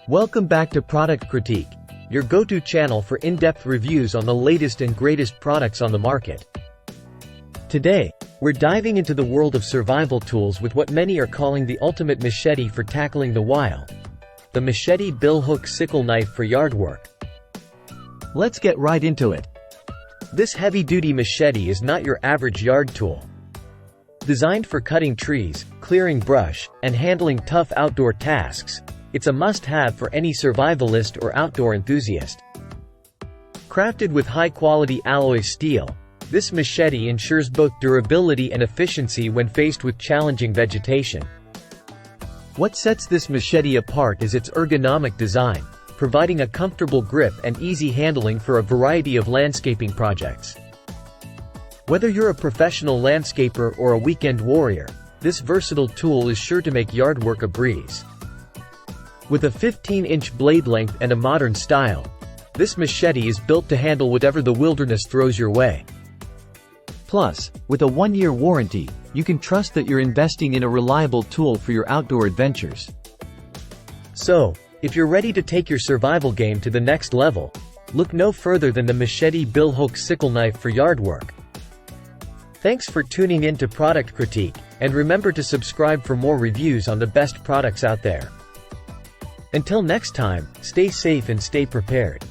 Welcome back to Product Critique, your go-to channel for in-depth reviews on the latest and greatest products on the market. Today, we're diving into the world of survival tools with what many are calling the ultimate machete for tackling the wild. The Machete Billhook Sickle knife for yard work. Let's get right into it. This heavy-duty machete is not your average yard tool. Designed for cutting trees, clearing brush, and handling tough outdoor tasks, it's a must-have for any survivalist or outdoor enthusiast. Crafted with high-quality alloy steel, this machete ensures both durability and efficiency when faced with challenging vegetation. What sets this machete apart is its ergonomic design, providing a comfortable grip and easy handling for a variety of landscaping projects. Whether you're a professional landscaper or a weekend warrior, this versatile tool is sure to make yard work a breeze. With a 15-inch blade length and a modern style, this machete is built to handle whatever the wilderness throws your way. Plus, with a 1-year warranty, you can trust that you're investing in a reliable tool for your outdoor adventures. So, if you're ready to take your survival game to the next level, look no further than the Machete Billhook Sickle knife for yard work. Thanks for tuning in to Product Critique, and remember to subscribe for more reviews on the best products out there. Until next time, stay safe and stay prepared.